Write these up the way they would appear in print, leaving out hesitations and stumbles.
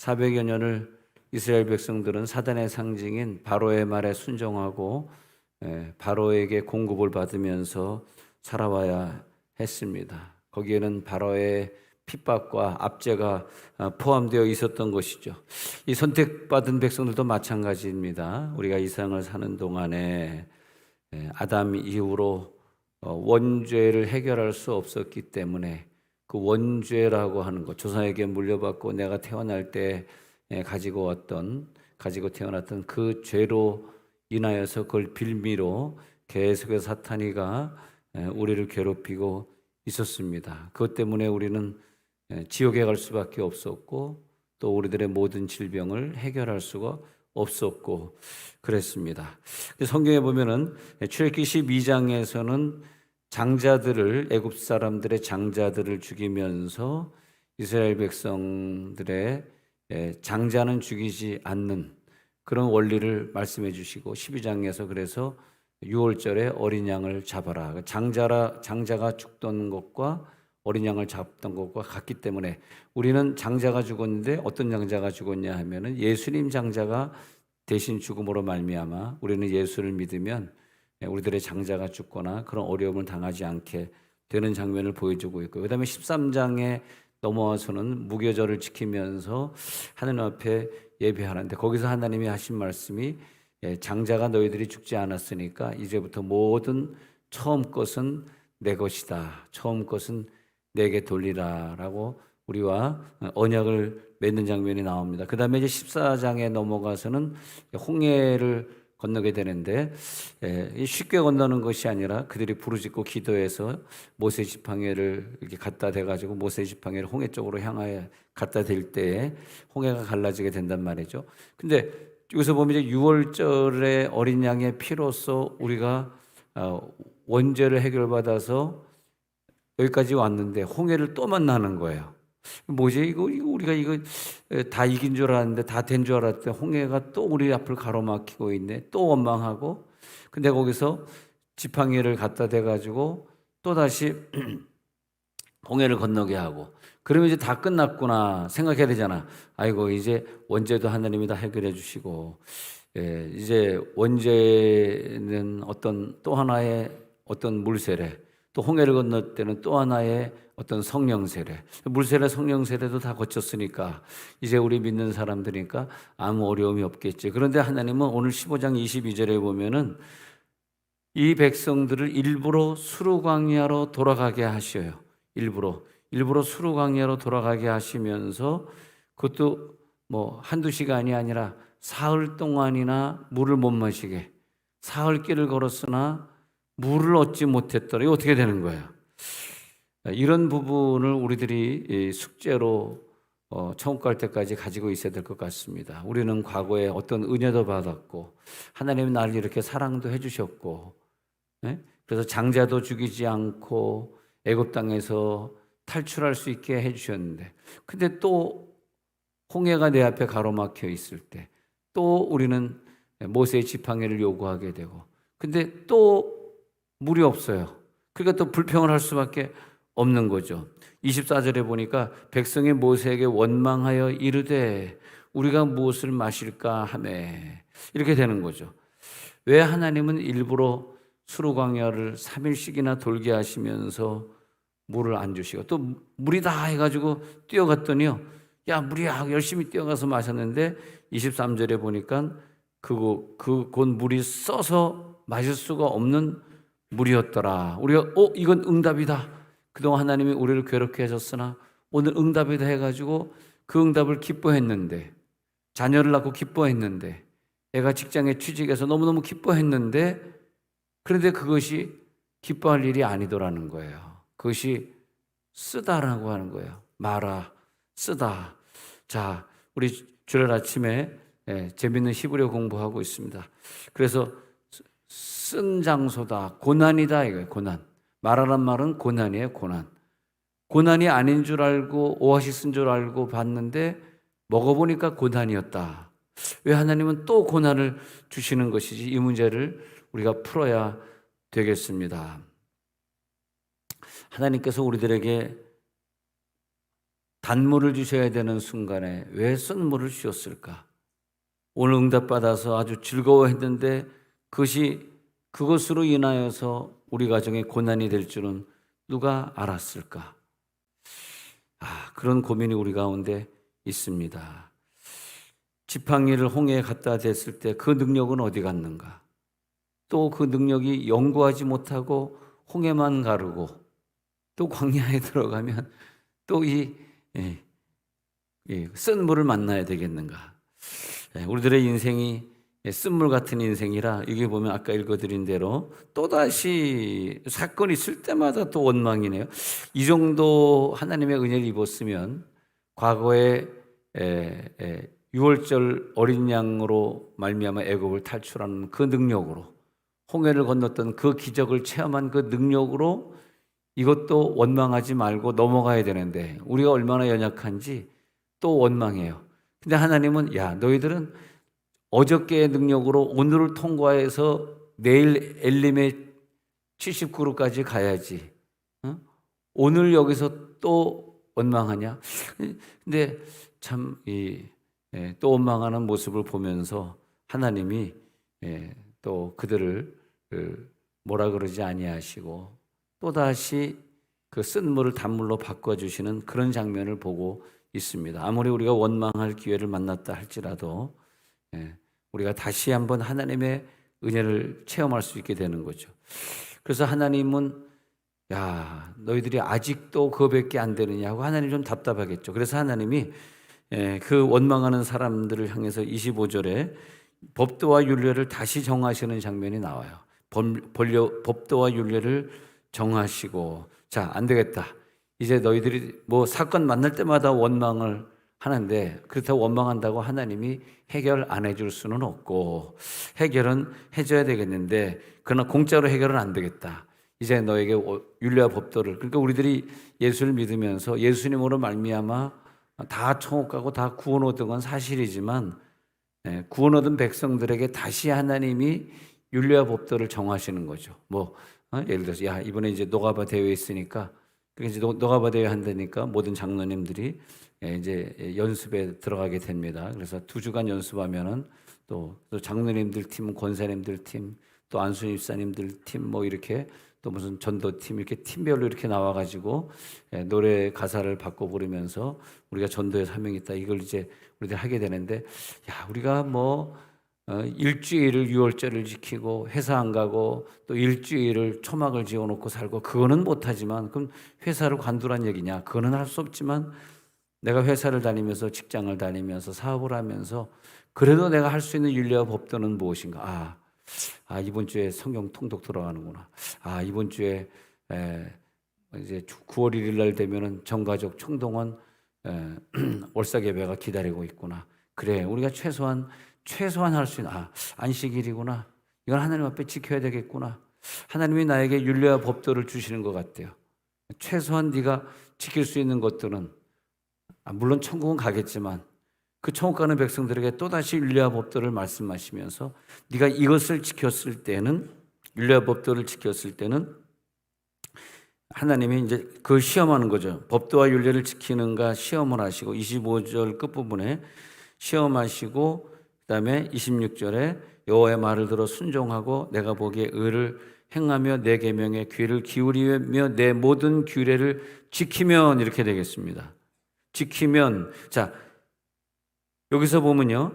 400여 년을 이스라엘 백성들은 사단의 상징인 바로의 말에 순종하고 바로에게 공급을 받으면서 살아와야 했습니다. 거기에는 바로의 핍박과 압제가 포함되어 있었던 것이죠. 이 선택받은 백성들도 마찬가지입니다. 우리가 이 세상을 사는 동안에 아담 이후로 원죄를 해결할 수 없었기 때문에 그 원죄라고 하는 것, 조상에게 물려받고 내가 태어날 때 가지고 태어났던 그 죄로 인하여서 그걸 빌미로 계속해서 사탄이가 우리를 괴롭히고 있었습니다. 그것 때문에 우리는 지옥에 갈 수밖에 없었고 또 우리들의 모든 질병을 해결할 수가 없었고 그랬습니다. 성경에 보면은 출애굽기 12장에서는 애굽 사람들의 장자들을 죽이면서 이스라엘 백성들의 장자는 죽이지 않는 그런 원리를 말씀해 주시고 12장에서 그래서 6월절에 어린 양을 잡아라. 장자가 죽던 것과 어린 양을 잡던 것과 같기 때문에 우리는 장자가 죽었는데 어떤 장자가 죽었냐 하면은 예수님 장자가 대신 죽음으로 말미암아 우리는 예수를 믿으면 우리들의 장자가 죽거나 그런 어려움을 당하지 않게 되는 장면을 보여주고 있고, 그다음에 13장에 넘어와서는 무교절을 지키면서 하나님 앞에 예배하는데 거기서 하나님이 하신 말씀이 장자가 너희들이 죽지 않았으니까 이제부터 모든 처음 것은 내 것이다. 처음 것은 내게 돌리라 라고 우리와 언약을 맺는 장면이 나옵니다. 그 다음에 이제 14장에 넘어가서는 홍해를 건너게 되는데 쉽게 건너는 것이 아니라 그들이 부르짖고 기도해서 모세 지팡이를 이렇게 갖다 대가지고 모세 지팡이를 홍해 쪽으로 향하여 갖다 댈 때에 홍해가 갈라지게 된단 말이죠. 근데 여기서 보면 이제 6월절의 어린 양의 피로써 우리가 원죄를 해결받아서 여기까지 왔는데 홍해를 또 만나는 거예요. 뭐지? 이거 우리가 이거 다 이긴 줄 알았는데 다 된 줄 알았더니 홍해가 또 우리 앞을 가로막히고 있네. 또 원망하고. 근데 거기서 지팡이를 갖다 대가지고 또 다시 홍해를 건너게 하고. 그러면 이제 다 끝났구나 생각해야 되잖아. 아이고 이제 원죄도 하나님이 다 해결해 주시고 이제 원죄는 또 하나의 어떤 물세례, 또 홍해를 건널 때는 또 하나의 어떤 성령 세례, 물세례 성령 세례도 다 거쳤으니까 이제 우리 믿는 사람들이니까 아무 어려움이 없겠지. 그런데 하나님은 오늘 15장 22절에 보면은 이 백성들을 일부러 수르 광야로 돌아가게 하셔요. 일부러 수르 광야로 돌아가게 하시면서 그것도 뭐 한두 시간이 아니라 사흘 동안이나 물을 못 마시게, 사흘 길을 걸었으나 물을 얻지 못했더라. 이거 어떻게 되는 거예요? 이런 부분을 우리들이 숙제로 천국 갈 때까지 가지고 있어야 될 것 같습니다. 우리는 과거에 어떤 은혜도 받았고 하나님이 나를 이렇게 사랑도 해주셨고 그래서 장자도 죽이지 않고 애굽 땅에서 탈출할 수 있게 해주셨는데, 근데 또 홍해가 내 앞에 가로막혀 있을 때 또 우리는 모세의 지팡이를 요구하게 되고, 근데 또 물이 없어요. 그러니까 또 불평을 할 수밖에 없는 거죠. 24절에 보니까 백성이 모세에게 원망하여 이르되 우리가 무엇을 마실까 하매, 이렇게 되는 거죠. 왜 하나님은 일부러 수르 광야를 3일씩이나 돌게 하시면서 물을 안 주시고 또 물이다 해가지고 뛰어갔더니요, 야 물이야 열심히 뛰어가서 마셨는데 23절에 보니까 그곳 물이 써서 마실 수가 없는 물이었더라. 우리가 이건 응답이다. 그동안 하나님이 우리를 괴롭게 하셨으나 오늘 응답이다 해가지고 그 응답을 기뻐했는데, 자녀를 낳고 기뻐했는데, 애가 직장에 취직해서 너무너무 기뻐했는데, 그런데 그것이 기뻐할 일이 아니더라는 거예요. 그것이 쓰다라고 하는 거예요. 마라, 쓰다. 자, 우리 주일 아침에 재밌는 히브리어 공부하고 있습니다. 그래서 쓴 장소다, 고난이다 이거예요. 고난. 마라란 말은 고난이에요. 고난이 아닌 줄 알고 오아시스인 줄 알고 봤는데 먹어보니까 고난이었다. 왜 하나님은 또 고난을 주시는 것이지? 이 문제를 우리가 풀어야 되겠습니다. 하나님께서 우리들에게 단물을 주셔야 되는 순간에 왜 쓴물을 주셨을까? 오늘 응답받아서 아주 즐거워했는데 그것으로 인하여서 우리 가정에 고난이 될 줄은 누가 알았을까? 그런 고민이 우리 가운데 있습니다. 지팡이를 홍해에 갖다 댔을 때 그 능력은 어디 갔는가? 또 그 능력이 연구하지 못하고 홍해만 가르고 또 광야에 들어가면 또 쓴 물을 만나야 되겠는가? 우리들의 인생이 쓴물 같은 인생이라 여기 보면 아까 읽어드린 대로 또다시 사건이 있을 때마다 또 원망이네요. 이 정도 하나님의 은혜를 입었으면 과거에 6월절 어린 양으로 말미암아 애굽을 탈출하는 그 능력으로 홍해를 건넜던 그 기적을 체험한 그 능력으로 이것도 원망하지 말고 넘어가야 되는데 우리가 얼마나 연약한지 또 원망해요. 근데 하나님은 너희들은 어저께의 능력으로 오늘을 통과해서 내일 엘림의 70그루까지 가야지. 오늘 여기서 또 원망하냐? 근데 참 또 원망하는 모습을 보면서 하나님이 또 그들을 뭐라 그러지 아니하시고 또다시 그 쓴 물을 단물로 바꿔주시는 그런 장면을 보고 있습니다. 아무리 우리가 원망할 기회를 만났다 할지라도 우리가 다시 한번 하나님의 은혜를 체험할 수 있게 되는 거죠. 그래서 하나님은 너희들이 아직도 그거밖에 안 되느냐고 하나님 좀 답답하겠죠. 그래서 하나님이 그 원망하는 사람들을 향해서 25절에 법도와 율례를 다시 정하시는 장면이 나와요. 법도와 율례를 정하시고 안 되겠다. 이제 너희들이 뭐 사건 만날 때마다 원망을 하는데 그렇다고 원망한다고 하나님이 해결 안 해줄 수는 없고 해결은 해줘야 되겠는데 그러나 공짜로 해결은 안 되겠다. 이제 너에게 율례와 법도를 그러니까 우리들이 예수를 믿으면서 예수님으로 말미암아 다 천국 가고 다 구원 얻은 건 사실이지만 구원 얻은 백성들에게 다시 하나님이 율례와 법도를 정하시는 거죠. 예를 들어서 이번에 이제 노가바 대회 있으니까 이제 노가바 대회 한다니까 모든 장로님들이 이제 연습에 들어가게 됩니다. 그래서 2주간 연습하면은 또 장로님들 팀, 권사님들 팀, 또 안수님 집사님들 팀 이렇게 또 무슨 전도팀 이렇게 팀별로 이렇게 나와가지고 노래 가사를 바꿔 부르면서 우리가 전도의 사명이 있다. 이걸 이제 우리들 하게 되는데 우리가 일주일을 6월절을 지키고 회사 안 가고 또 일주일을 초막을 지어놓고 살고 그거는 못하지만 그럼 회사를 관두란 얘기냐? 그거는 할 수 없지만 내가 회사를 다니면서 직장을 다니면서 사업을 하면서 그래도 내가 할 수 있는 율례와 법도는 무엇인가? 이번 주에 성경 통독 들어가는구나. 이번 주에 이제 9월 1일 날 되면은 전가족 총동원 월삭 예배가 기다리고 있구나. 그래, 우리가 최소한 할 수 있는 안식일이구나. 이건 하나님 앞에 지켜야 되겠구나. 하나님이 나에게 율례와 법도를 주시는 것 같아요. 최소한 네가 지킬 수 있는 것들은 물론 천국은 가겠지만 그 천국 가는 백성들에게 또다시 율례와 법도를 말씀하시면서 네가 이것을 지켰을 때는 율례와 법도를 지켰을 때는 하나님이 이제 그걸 시험하는 거죠. 법도와 율례를 지키는가 시험을 하시고 25절 끝부분에 시험하시고 그다음에 26절에 여호와의 말을 들어 순종하고 내가 보기에 의를 행하며 내 계명에 귀를 기울이며 내 모든 규례를 지키면 이렇게 되겠습니다. 지키면 여기서 보면요.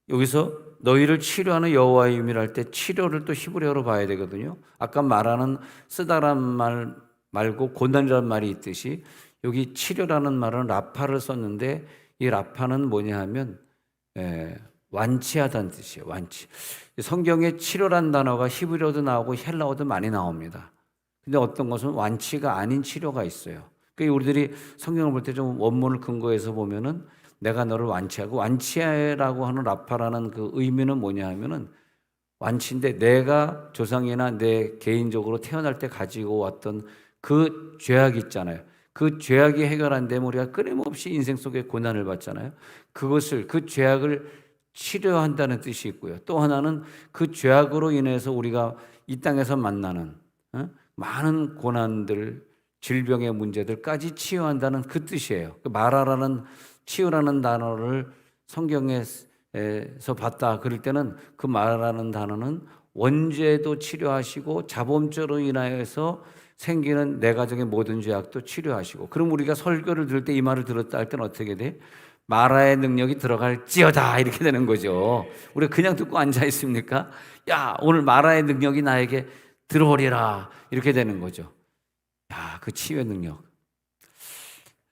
여기서 너희를 치료하는 여호와의 이름이라 할 때 치료를 또 히브리어로 봐야 되거든요. 아까 말하는 쓰다란 말 말고 고난이라는 말이 있듯이 여기 치료라는 말은 라파를 썼는데 이 라파는 뭐냐 하면 완치하다는 뜻이에요. 완치. 성경에 치료란 단어가 히브리어도 나오고 헬라어도 많이 나옵니다. 근데 어떤 것은 완치가 아닌 치료가 있어요. 그러니까 우리들이 성경을 볼 때 좀 원문을 근거해서 보면은 내가 너를 완치하고 완치라고 하는 라파라는 그 의미는 뭐냐 하면은 완치인데 내가 조상이나 내 개인적으로 태어날 때 가지고 왔던 그 죄악 있잖아요. 그 죄악이 해결 안 되면 우리가 끊임없이 인생 속에 고난을 받잖아요. 그 죄악을 치료한다는 뜻이 있고요. 또 하나는 그 죄악으로 인해서 우리가 이 땅에서 만나는 많은 고난들, 질병의 문제들까지 치유한다는 그 뜻이에요. 그 마라라는 치유라는 단어를 성경에서 봤다 그럴 때는 그 마라라는 단어는 원죄도 치료하시고 자범죄로 인하여서 생기는 내 가정의 모든 죄악도 치료하시고, 그럼 우리가 설교를 들을 때 이 말을 들었다 할 때는 어떻게 돼? 마라의 능력이 들어갈지어다 이렇게 되는 거죠. 우리가 그냥 듣고 앉아 있습니까? 야, 오늘 마라의 능력이 나에게 들어오리라 이렇게 되는 거죠. 야, 그 치유의 능력.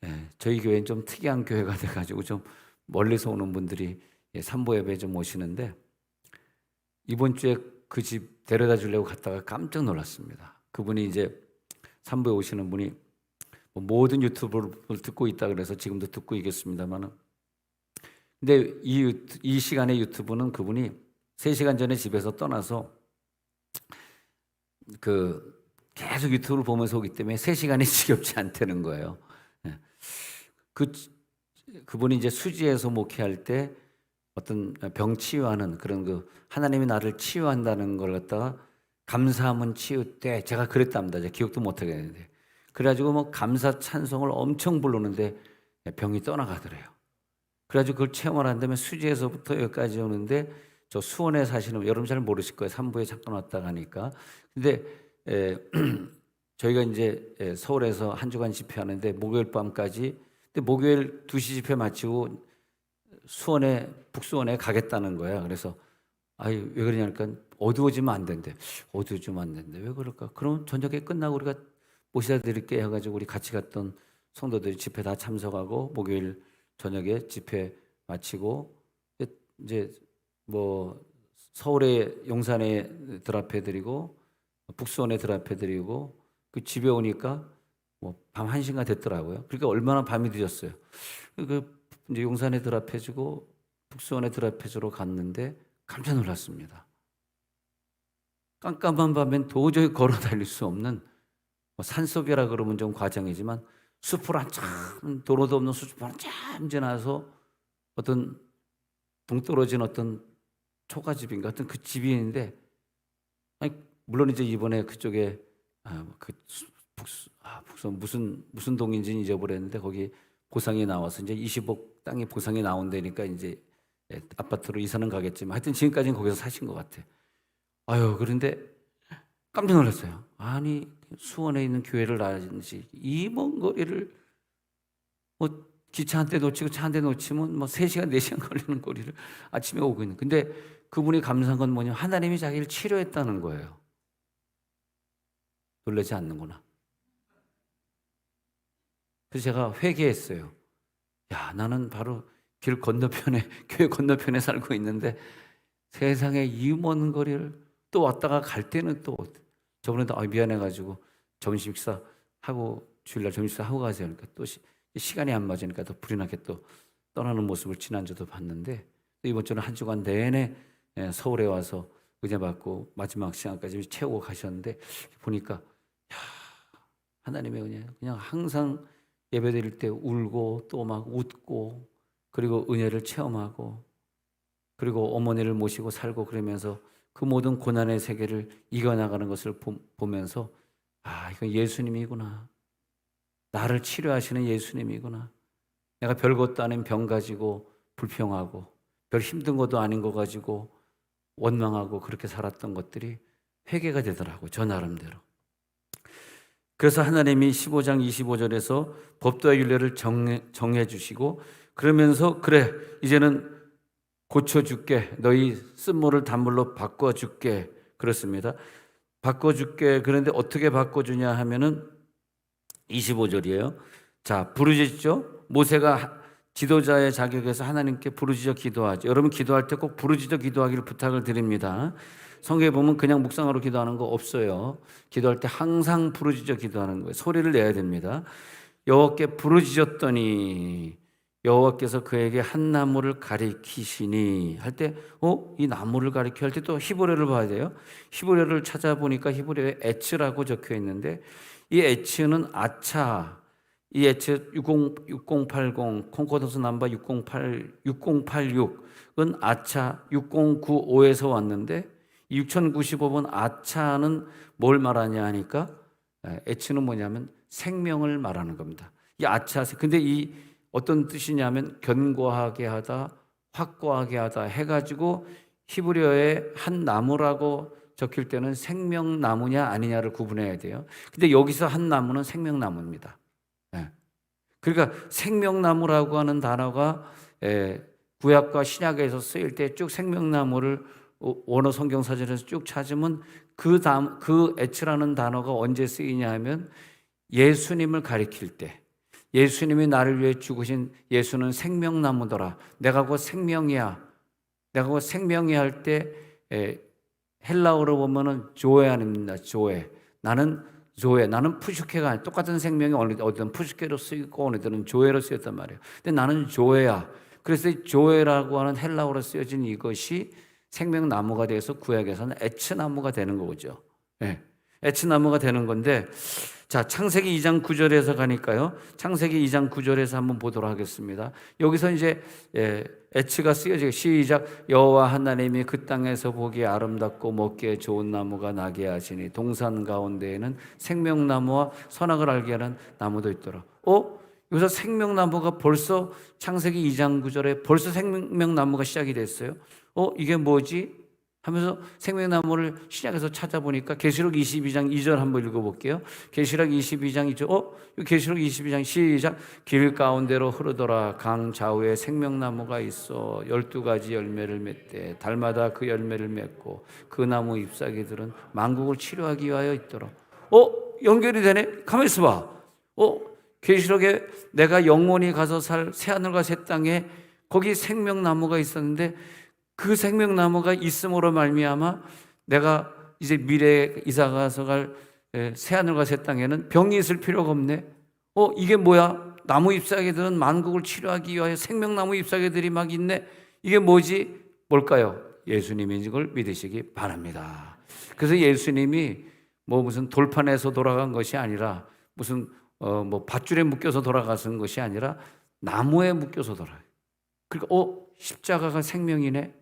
네, 저희 교회는 좀 특이한 교회가 돼가지고 좀 멀리서 오는 분들이 산보 예배 좀 오시는데, 이번 주에 그 집 데려다 주려고 갔다가 깜짝 놀랐습니다. 그분이 이제 산부에 오시는 분이 모든 유튜브를 듣고 있다 그래서 지금도 듣고 있겠습니다만은, 근데 이 시간의 유튜브는 그분이 3시간 전에 집에서 떠나서 그 계속 유튜브를 보면서 오기 때문에 3시간이 지겹지 않다는 거예요. 그분이 이제 수지에서 목회할 때 어떤 병 치유하는 그런 그 하나님이 나를 치유한다는 걸 갖다가 감사함은 치유 때 제가 그랬답니다. 제가 기억도 못 하겠는데, 그래가지고 뭐 감사 찬송을 엄청 부르는데 병이 떠나가더래요. 그래가지고 그걸 체험을 한다면 수지에서부터 여기까지 오는데, 저 수원에 사시는 여러분 잘 모르실 거예요. 산부에 잠깐 왔다 가니까. 근데 저희가 이제 서울에서 한 주간 집회하는데 목요일 밤까지, 근데 목요일 2시 집회 마치고 수원에 북수원에 가겠다는 거야. 그래서 아이 왜 그러냐니까 어두워지면 안 된대. 어두워지면 안 된대. 왜 그럴까? 그럼 저녁에 끝나고 우리가 모시다 드릴게 해가지고 우리 같이 갔던 성도들이 집회 다 참석하고 목요일 저녁에 집회 마치고 이제 뭐 서울에 용산에 드랍해 드리고 북수원에 드랍해 드리고 그 집에 오니까 뭐 밤 1시가 됐더라고요. 그러니까 얼마나 밤이 늦었어요. 그 이제 용산에 드랍해 주고 북수원에 드랍해 주러 갔는데 깜짝 놀랐습니다. 깜깜한 밤엔 도저히 걸어 다닐 수 없는, 뭐 산속이라 그러면 좀 과장이지만 숲을 한참, 도로도 없는 숲을 한참 지나서 어떤 동떨어진 어떤 초가집인가 같은 그 집이 있는데, 아니 물론 이제 이번에 그쪽에 북수 무슨 동인지는 잊어버렸는데 거기 보상이 나와서 이제 20억 땅이 보상이 나온다니까 이제 아파트로 이사는 가겠지만 하여튼 지금까지는 거기서 사신 것 같아. 아유, 그런데 깜짝 놀랐어요. 아니 수원에 있는 교회를 알지 이 먼 거리를 뭐 기차 한 대 놓치고 차 한 대 놓치면 뭐 3시간 4시간 걸리는 거리를 아침에 오고 있는. 근데 그분이 감사한 건 뭐냐면 하나님이 자기를 치료했다는 거예요. 놀라지 않는구나. 그래서 제가 회개했어요. 야, 나는 바로 길 건너편에 교회 건너편에 살고 있는데 세상에 이 먼 거리를 또 왔다가 갈 때는 또 저번에도 미안해가지고 점심 식사 하고 주일날 점심 식사 하고 가세요. 그러니까 또 시간이 안 맞으니까 더 불이 나게 또 떠나는 모습을 지난주도 봤는데, 또 이번 주는 한 주간 내내 서울에 와서 은혜 받고 마지막 시간까지 채우고 가셨는데 보니까 야, 하나님의 은혜 그냥 항상 예배드릴 때 울고 또 막 웃고 그리고 은혜를 체험하고 그리고 어머니를 모시고 살고 그러면서 그 모든 고난의 세계를 이겨나가는 것을 보면서 아, 이건 예수님이구나. 나를 치료하시는 예수님이구나. 내가 별것도 아닌 병 가지고 불평하고 별 힘든 것도 아닌 거 가지고 원망하고 그렇게 살았던 것들이 회개가 되더라고요. 저 나름대로. 그래서 하나님이 15장 25절에서 법도와 율례를 정해 주시고 그러면서 그래 이제는 고쳐줄게. 너희 쓴물을 단물로 바꿔줄게. 그렇습니다. 바꿔줄게. 그런데 어떻게 바꿔주냐 하면은 25절이에요. 자, 부르짖죠. 모세가 지도자의 자격에서 하나님께 부르짖어 기도하죠. 여러분 기도할 때 꼭 부르짖어 기도하기를 부탁을 드립니다. 성경에 보면 그냥 묵상으로 기도하는 거 없어요. 기도할 때 항상 부르짖어 기도하는 거예요. 소리를 내야 됩니다. 여호와께 부르짖었더니 여호와께서 그에게 한 나무를 가리키시니 할 때 이 나무를 가리켜 할 때 또 히브리어를 봐야 돼요. 히브리어를 찾아보니까 히브리어에 에츠라고 적혀 있는데 이 에츠는 아차, 이 에츠 6080 콘코더스 넘버 6086은 아차 6095에서 왔는데 6095번 아차는 뭘 말하냐 하니까 에츠는 뭐냐면 생명을 말하는 겁니다. 이 아차세. 근데 이 어떤 뜻이냐면 견고하게 하다, 확고하게 하다 해가지고 히브리어에 한 나무라고 적힐 때는 생명나무냐 아니냐를 구분해야 돼요. 근데 여기서 한 나무는 생명나무입니다. 예. 그러니까 생명나무라고 하는 단어가 구약과 신약에서 쓰일 때 쭉 생명나무를 원어 성경 사전에서 쭉 찾으면 그 에츠라는 단어가 언제 쓰이냐 하면 예수님을 가리킬 때, 예수님이 나를 위해 죽으신 예수는 생명나무더라. 내가 곧 생명이야. 내가 곧 생명이야 할 때 헬라어로 보면은 조에아닙니다. 조에. 나는 조에. 나는 푸슈케가 아니야. 똑같은 생명이 어디든 푸슈케로 쓰이고 어디든 조에로 쓰였단 말이에요. 근데 나는 조에야. 그래서 이 조에라고 하는 헬라어로 쓰여진 이것이 생명나무가 돼서 구약에서는 에츠나무가 되는 거죠. 네. 에츠나무가 되는 건데, 자, 창세기 2장 9절에서 가니까요. 창세기 2장 9절에서 한번 보도록 하겠습니다. 여기서 이제 에츠가 쓰여지고 시작. 여호와 하나님이 그 땅에서 보기에 아름답고 먹기에 좋은 나무가 나게 하시니 동산 가운데에는 생명나무와 선악을 알게 하는 나무도 있더라. 여기서 생명나무가 벌써 창세기 2장 9절에 벌써 생명나무가 시작이 됐어요. 이게 뭐지? 하면서 생명나무를 시작해서 찾아보니까 계시록 22장 2절 한번 읽어볼게요. 계시록 22장 2절. 계시록 22장 시작. 길 가운데로 흐르더라. 강 좌우에 생명나무가 있어 12가지 열매를 맺되 달마다 그 열매를 맺고 그 나무 잎사귀들은 만국을 치료하기 위하여 있더라. 연결이 되네. 가만히 있어봐. 계시록에 내가 영원히 가서 살 새하늘과 새 땅에 거기 생명나무가 있었는데 그 생명나무가 있음으로 말미암아 내가 이제 미래에 이사가서 갈 새하늘과 새 땅에는 병이 있을 필요가 없네. 이게 뭐야? 나무 잎사귀들은 만국을 치료하기 위하여 생명나무 잎사귀들이 막 있네. 이게 뭐지? 뭘까요? 예수님이 이걸 믿으시기 바랍니다. 그래서 예수님이 뭐 무슨 돌판에서 돌아간 것이 아니라 무슨 뭐 밧줄에 묶여서 돌아가신 것이 아니라 나무에 묶여서 돌아요. 그러니까 십자가가 생명이네.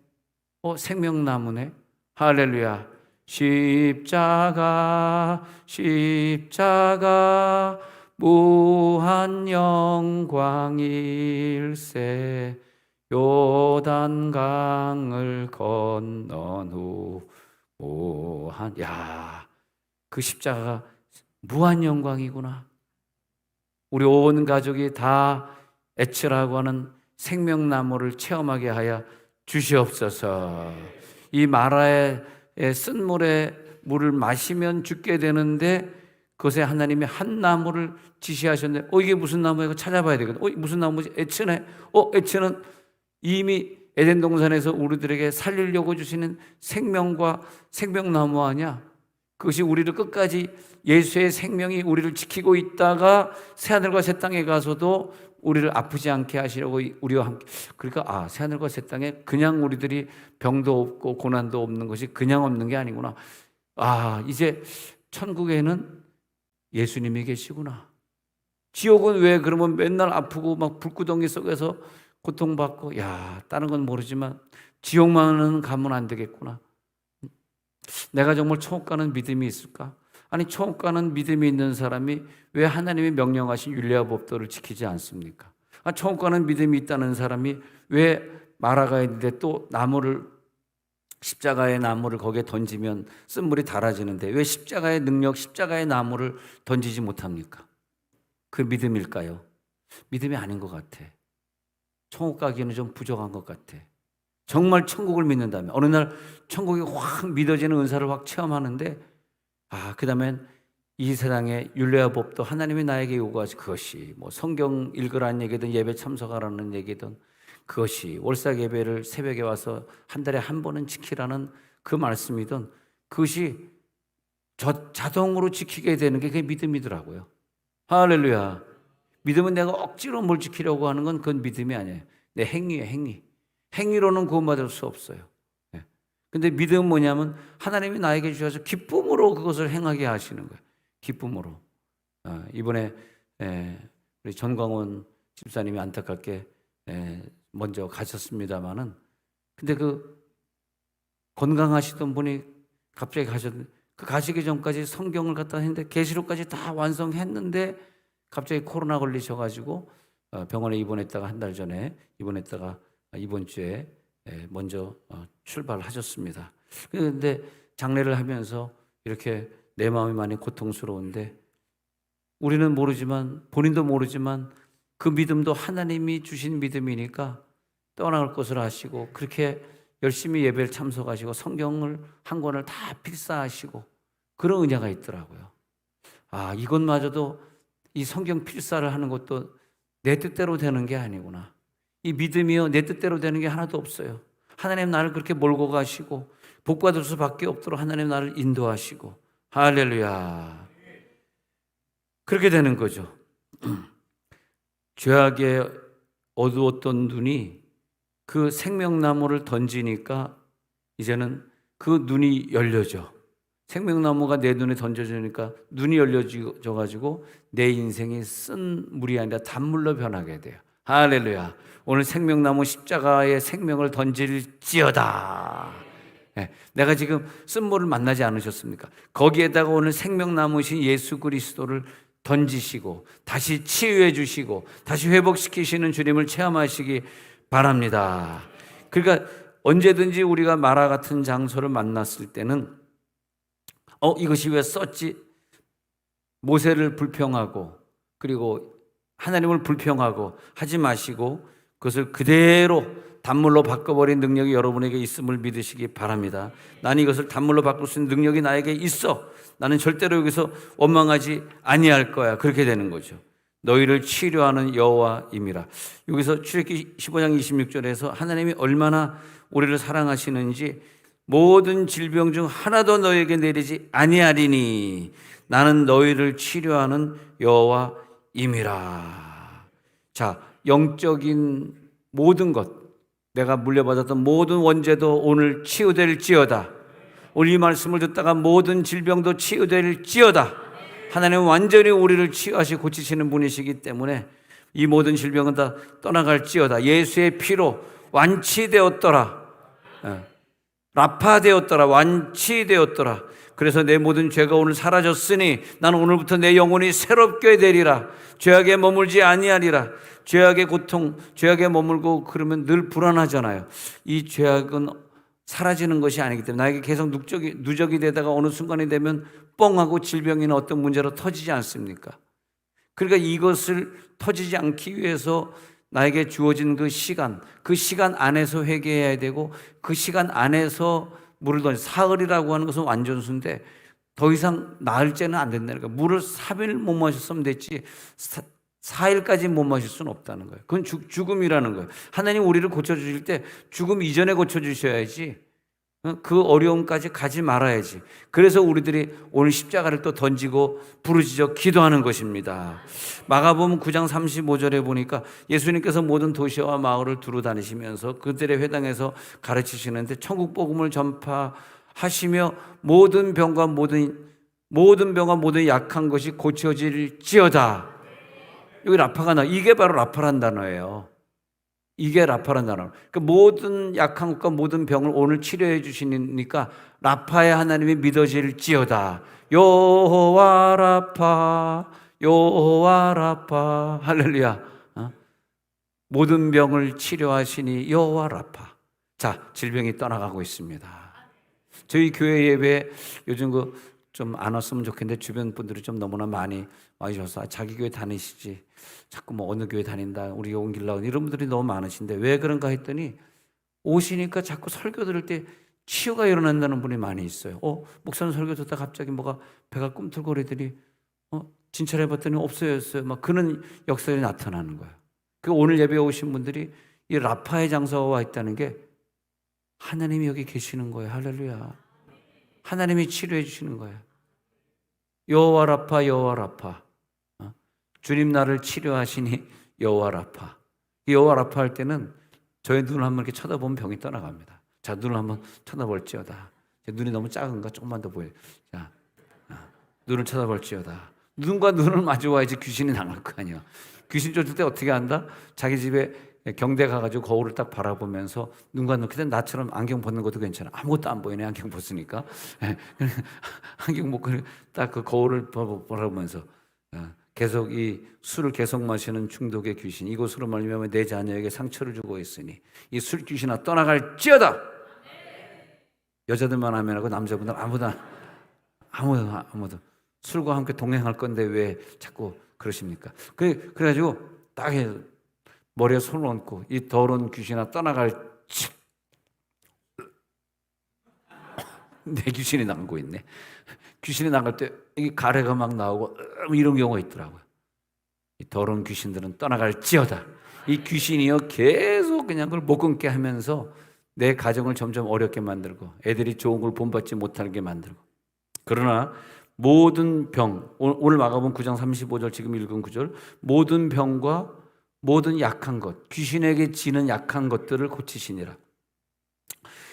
생명나무네. 할렐루야. 십자가 무한 영광일세 요단강을 건넌 후 무한 그 십자가가 무한 영광이구나. 우리 온 가족이 다 에츠라고 하는 생명나무를 체험하게 하여 주시옵소서. 이 마라의 쓴물에 물을 마시면 죽게 되는데 그것에 하나님이 한 나무를 지시하셨는데 이게 무슨 나무야? 이거 찾아봐야 되거든. 무슨 나무지? 에츠네. 에츠는 이미 에덴 동산에서 우리들에게 살리려고 주시는 생명과 생명나무 아니야? 그것이 우리를 끝까지 예수의 생명이 우리를 지키고 있다가 새하늘과 새 땅에 가서도 우리를 아프지 않게 하시려고 우리와 함께. 그러니까 새하늘과 새 땅에 그냥 우리들이 병도 없고 고난도 없는 것이 그냥 없는 게 아니구나. 이제 천국에는 예수님이 계시구나. 지옥은 왜 그러면 맨날 아프고 막 불구덩이 속에서 고통받고 다른 건 모르지만 지옥만은 가면 안 되겠구나. 내가 정말 천국 가는 믿음이 있을까? 아니 천국 가는 믿음이 있는 사람이 왜 하나님이 명령하신 율례와 법도를 지키지 않습니까? 천국 가는 믿음이 있다는 사람이 왜 마라가 있는데 또 십자가의 나무를 거기에 던지면 쓴물이 달아지는데 왜 십자가의 능력, 십자가의 나무를 던지지 못합니까? 그 믿음일까요? 믿음이 아닌 것 같아. 천국 가기에는 좀 부족한 것 같아. 정말 천국을 믿는다면 어느 날 천국이 확 믿어지는 은사를 확 체험하는데 그 다음엔 이 세상의 율례와 법도 하나님이 나에게 요구하신 그것이 뭐 성경 읽으라는 얘기든 예배 참석하라는 얘기든 그것이 월삭 예배를 새벽에 와서 한 달에 한 번은 지키라는 그 말씀이든 그것이 자동으로 지키게 되는 게 그게 믿음이더라고요. 할렐루야. 믿음은 내가 억지로 뭘 지키려고 하는 건 그건 믿음이 아니에요. 내 행위예요, 행위. 행위로는 구원받을 수 없어요. 근데 믿음은 뭐냐면 하나님이 나에게 주셔서 기쁨으로 그것을 행하게 하시는 거예요. 기쁨으로. 이번에 우리 전광훈 집사님이 안타깝게 먼저 가셨습니다마는 근데 그 건강하시던 분이 갑자기 가셨는데 그 가시기 전까지 성경을 갖다 했는데 계시록까지 다 완성했는데 갑자기 코로나 걸리셔가지고 병원에 입원했다가 한 달 전에 입원했다가 이번 주에 먼저 출발하셨습니다. 그런데 장례를 하면서 이렇게 내 마음이 많이 고통스러운데 우리는 모르지만 본인도 모르지만 그 믿음도 하나님이 주신 믿음이니까 떠나갈 것을 아시고 그렇게 열심히 예배를 참석하시고 성경을 한 권을 다 필사하시고 그런 은혜가 있더라고요. 아, 이것마저도 이 성경 필사를 하는 것도 내 뜻대로 되는 게 아니구나. 이 믿음이요 내 뜻대로 되는 게 하나도 없어요. 하나님 나를 그렇게 몰고 가시고 복받을 수밖에 없도록 하나님 나를 인도하시고 할렐루야. 그렇게 되는 거죠. 죄악에 어두웠던 눈이 그 생명나무를 던지니까 이제는 그 눈이 열려져. 생명나무가 내 눈에 던져지니까 눈이 열려져 가지고 내 인생이 쓴 물이 아니라 단물로 변하게 돼요. 할렐루야. 오늘 생명나무 십자가의 생명을 던질지어다. 내가 지금 쓴 물을 만나지 않으셨습니까? 거기에다가 오늘 생명나무신 예수 그리스도를 던지시고 다시 치유해 주시고 다시 회복시키시는 주님을 체험하시기 바랍니다. 그러니까 언제든지 우리가 마라 같은 장소를 만났을 때는 이것이 왜 썼지? 모세를 불평하고 그리고 하나님을 불평하고 하지 마시고 그것을 그대로 단물로 바꿔버린 능력이 여러분에게 있음을 믿으시기 바랍니다. 나는 이것을 단물로 바꿀 수 있는 능력이 나에게 있어. 나는 절대로 여기서 원망하지 아니할 거야. 그렇게 되는 거죠. 너희를 치료하는 여호와임이라. 여기서 출애굽기 15장 26절에서 하나님이 얼마나 우리를 사랑하시는지 모든 질병 중 하나도 너희에게 내리지 아니하리니 나는 너희를 치료하는 여호와임이라. 자, 영적인 모든 것, 내가 물려받았던 모든 원죄도 오늘 치유될지어다. 오늘 이 말씀을 듣다가 모든 질병도 치유될지어다. 하나님은 완전히 우리를 치유하시고 고치시는 분이시기 때문에 이 모든 질병은 다 떠나갈지어다. 예수의 피로 완치되었더라. 라파되었더라. 완치되었더라. 그래서 내 모든 죄가 오늘 사라졌으니 나는 오늘부터 내 영혼이 새롭게 되리라. 죄악에 머물지 아니하리라. 죄악의 고통, 죄악에 머물고 그러면 늘 불안하잖아요. 이 죄악은 사라지는 것이 아니기 때문에 나에게 계속 누적이 되다가 어느 순간이 되면 뻥하고 질병이나 어떤 문제로 터지지 않습니까? 그러니까 이것을 터지지 않기 위해서 나에게 주어진 그 시간 안에서 회개해야 되고 그 시간 안에서 물을 던져. 사흘이라고 하는 것은 완전수인데 더 이상 나흘째는 안 된다는 거예요. 물을 3일 못 마셨으면 됐지 4일까지 못 마실 수는 없다는 거예요. 그건 죽음이라는 거예요. 하나님 우리를 고쳐주실 때 죽음 이전에 고쳐주셔야지 그 어려움까지 가지 말아야지. 그래서 우리들이 오늘 십자가를 또 던지고 부르짖어 기도하는 것입니다. 마가복음 9장 35절에 보니까 예수님께서 모든 도시와 마을을 두루 다니시면서 그들의 회당에서 가르치시는데 천국 복음을 전파하시며 모든 병과 모든 약한 것이 고쳐질지어다. 여기 라파가 나와. 이게 바로 라파란 단어예요. 이게 라파란 단어. 그러니까 모든 약한 것과 모든 병을 오늘 치료해 주시니까 라파의 하나님이 믿어질지어다. 여호와 라파, 여호와 라파. 할렐루야. 모든 병을 치료하시니 여호와 라파. 자, 질병이 떠나가고 있습니다. 저희 교회 예배 요즘 좀 안 왔으면 좋겠는데 주변 분들이 좀 너무나 많이 와주셔서 자기 교회 다니시지 자꾸 어느 교회 다닌다 우리 옮기려고 이런 분들이 너무 많으신데 왜 그런가 했더니 오시니까 자꾸 설교 들을 때 치유가 일어난다는 분이 많이 있어요. 목사님 설교 듣다 갑자기 뭐가 배가 꿈틀거리더니 진찰해봤더니 없어졌어요. 막 그런 역설이 나타나는 거예요. 그 오늘 예배에 오신 분들이 이 라파의 장소가 와 있다는 게 하나님이 여기 계시는 거예요. 할렐루야. 하나님이 치료해 주시는 거예요. 여호와 라파, 여호와 라파. 주님 나를 치료하시니 여호와 라파. 여호와 라파 할 때는 저의 눈을 한번 이렇게 쳐다보면 병이 떠나갑니다. 자, 눈을 한번 쳐다볼지어다. 눈이 너무 작은가? 조금만 더 보여요. 자, 눈을 쳐다볼지어다. 눈과 눈을 마주와야지 귀신이 나갈 거 아니야. 귀신 쫓을 때 어떻게 한다? 자기 집에 경대 가가지고 거울을 딱 바라보면서 눈과 눈, 그때 나처럼 안경 벗는 것도 괜찮아. 아무것도 안 보이네, 안경 벗으니까. 안경 벗고 딱 그 거울을 바라보면서 계속 이 술을 계속 마시는 중독의 귀신, 이것으로 말미암아 내 자녀에게 상처를 주고 있으니 이 술 귀신아 떠나갈지어다. 여자들만 하면 하고 남자분들 아무도 술과 함께 동행할 건데 왜 자꾸 그러십니까? 그래가지고 딱 머리에 손을 얹고 이 더러운 귀신아 떠나갈지. 내 귀신이 나가고 있네. 귀신이 나갈 때 이 가래가 막 나오고 이런 경우가 있더라고요. 이 더러운 귀신들은 떠나갈지어다. 이 귀신이요 계속 그냥 그걸 못 끊게 하면서 내 가정을 점점 어렵게 만들고 애들이 좋은 걸 본받지 못하게 만들고. 그러나 모든 병, 오늘 마가복음 9장 35절 지금 읽은 9절, 모든 병과 모든 약한 것, 귀신에게 지는 약한 것들을 고치시니라.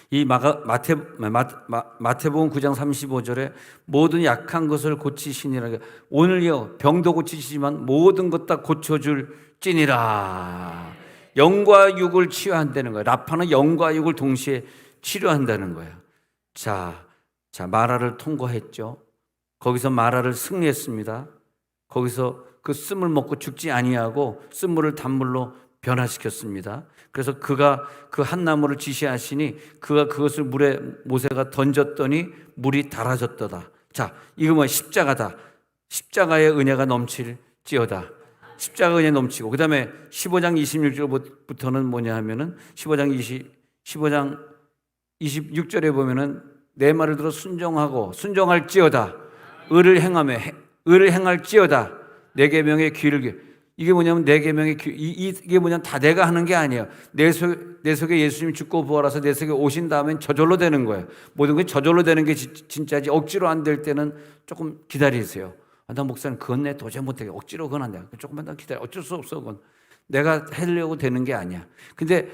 이 마태복음 9장 35절에 모든 약한 것을 고치시니라. 오늘요 병도 고치시지만 모든 것 다 고쳐줄 찐이라. 영과 육을 치유한다는 거예요. 라파는 영과 육을 동시에 치료한다는 거예요. 자 마라를 통과했죠. 거기서 마라를 승리했습니다. 거기서 그 쓴물 먹고 죽지 아니하고 쓴물을 단물로 변화시켰습니다. 그래서 그가 그 한 나무를 지시하시니 그가 그것을 물에 모세가 던졌더니 물이 달아졌도다. 자, 이거 뭐야? 십자가다. 십자가의 은혜가 넘칠지어다. 십자가 은혜 넘치고, 그 다음에 15장 26절부터는 뭐냐 하면은 15장 26절에 보면은 내 말을 들어 순종할지어다. 의를 행할지어다. 내 계명에 귀를 기울여. 이게 뭐냐면 내 계명에 이게 뭐냐면 다 내가 하는 게 아니에요. 내 속에 예수님이 죽고 부활하셔서 내 속에 오신 다음엔 저절로 되는 거예요. 모든 게 저절로 되는 게 진짜지. 억지로 안 될 때는 조금 기다리세요. 나 목사님 그건 내 도저히 못해. 억지로 그건 안 돼. 조금만 더 기다려. 어쩔 수 없어. 그건 내가 하려고 되는 게 아니야. 근데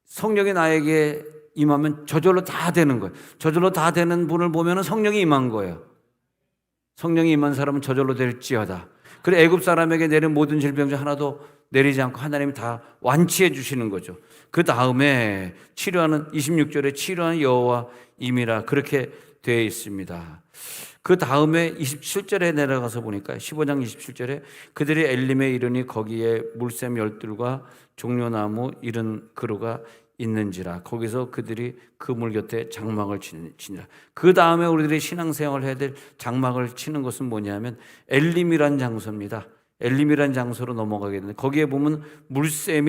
성령이 나에게 임하면 저절로 다 되는 거예요. 저절로 다 되는 분을 보면 성령이 임한 거예요. 성령이 임한 사람은 저절로 될지어다. 그래 애굽 사람에게 내린 모든 질병 중 하나도 내리지 않고 하나님이 다 완치해 주시는 거죠. 그 다음에 치료하는 26절에 치료하는 여호와 임이라 그렇게 되어 있습니다. 그 다음에 27절에 내려가서 보니까 15장 27절에 그들이 엘림에 이르니 거기에 물샘 12과 종려나무 70그루가 있는지라. 거기서 그들이 그 물 곁에 장막을 치니라. 그 다음에 우리들이 신앙생활을 해야 될 장막을 치는 것은 뭐냐면 엘림이란 장소입니다. 엘림이란 장소로 넘어가게 되는데 거기에 보면 물샘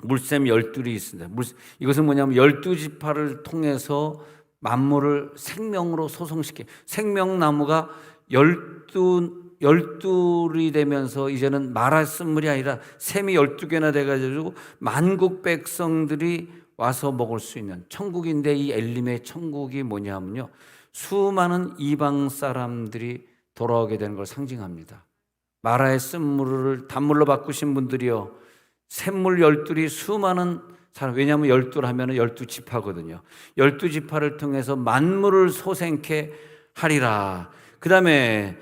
12이 있습니다. 이것은 뭐냐면 12지파를 통해서 만물을 생명으로 소성시켜. 생명나무가 12이 되면서 이제는 마라 쓴물이 아니라 샘이 12개나 돼가지고 만국 백성들이 와서 먹을 수 있는 천국인데, 이 엘림의 천국이 뭐냐면요, 수많은 이방 사람들이 돌아오게 되는 걸 상징합니다. 마라의 쓴물을 단물로 바꾸신 분들이요, 샘물 12이 수많은 사람, 왜냐하면 12를 하면 12지파거든요. 12지파를 통해서 만물을 소생케 하리라. 그 다음에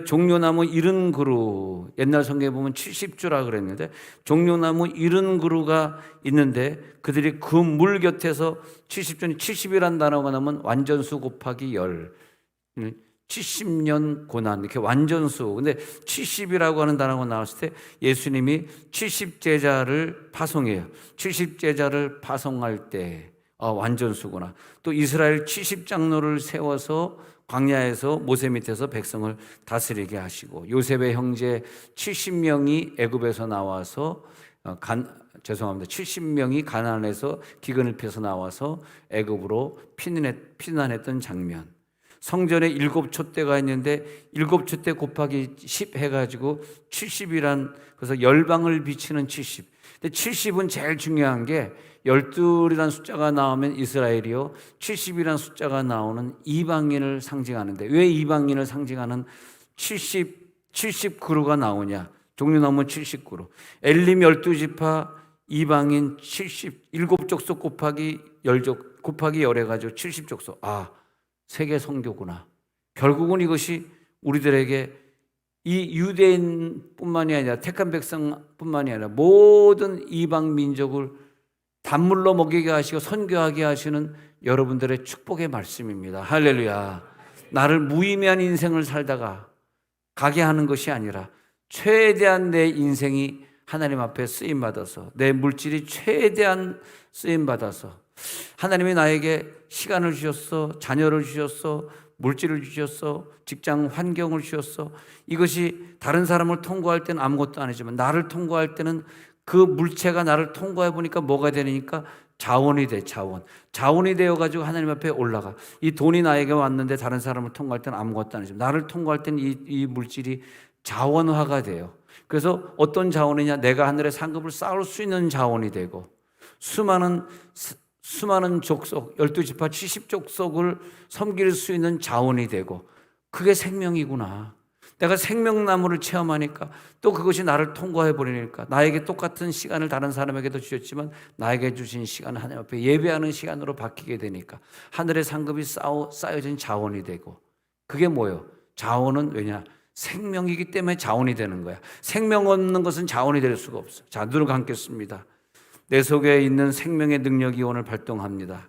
종려나무 70그루, 옛날 성경에 보면 70주라 그랬는데 종려나무 70그루가 있는데 그들이 그 물 곁에서 70주니 70이라는 단어가 나오면 완전수 곱하기 10, 70년 고난, 이렇게 완전수. 근데 70이라고 하는 단어가 나왔을 때 예수님이 70제자를 파송해요. 70제자를 파송할 때 완전수구나. 또 이스라엘 70장로를 세워서 광야에서 모세 밑에서 백성을 다스리게 하시고, 요셉의 형제 70명이 애굽에서 나와서 70명이 가나안에서 기근을 펴서 나와서 애굽으로 피난했던 장면. 성전에 7촛대가 있는데 7촛대 곱하기 10 해가지고 70이란, 그래서 열방을 비치는 70. 근데 70은 제일 중요한 게 12이라는 숫자가 나오면 이스라엘이요, 70이라는 숫자가 나오는 이방인을 상징하는데, 왜 이방인을 상징하는 70그루가 나오냐? 종려나무 70그루. 엘림 12지파, 이방인 7족속 곱하기 10족 곱하기 10 해가지고 70족속. 세계 선교구나. 결국은 이것이 우리들에게 이 유대인뿐만이 아니라 택한 백성뿐만이 아니라 모든 이방 민족을 단물로 먹이게 하시고 선교하게 하시는 여러분들의 축복의 말씀입니다. 할렐루야. 나를 무의미한 인생을 살다가 가게 하는 것이 아니라 최대한 내 인생이 하나님 앞에 쓰임받아서, 내 물질이 최대한 쓰임받아서, 하나님이 나에게 시간을 주셨어, 자녀를 주셨어, 물질을 주셨어, 직장 환경을 주셨어. 이것이 다른 사람을 통과할 때는 아무것도 아니지만 나를 통과할 때는 그 물체가 나를 통과해 보니까 뭐가 되니까 자원이 돼. 자원이 되어가지고 하나님 앞에 올라가. 이 돈이 나에게 왔는데 다른 사람을 통과할 때는 아무것도 아니지만 나를 통과할 때는 이 물질이 자원화가 돼요. 그래서 어떤 자원이냐, 내가 하늘의 상급을 쌓을 수 있는 자원이 되고, 수많은 족속, 12지파 70족속을 섬길 수 있는 자원이 되고, 그게 생명이구나. 내가 생명나무를 체험하니까 또 그것이 나를 통과해 버리니까, 나에게 똑같은 시간을 다른 사람에게도 주셨지만 나에게 주신 시간은 하나님 앞에 예배하는 시간으로 바뀌게 되니까 하늘의 상급이 쌓여진 자원이 되고, 그게 뭐예요? 자원은 왜냐? 생명이기 때문에 자원이 되는 거야. 생명 없는 것은 자원이 될 수가 없어. 자, 눈을 감겠습니다. 내 속에 있는 생명의 능력이 오늘 발동합니다.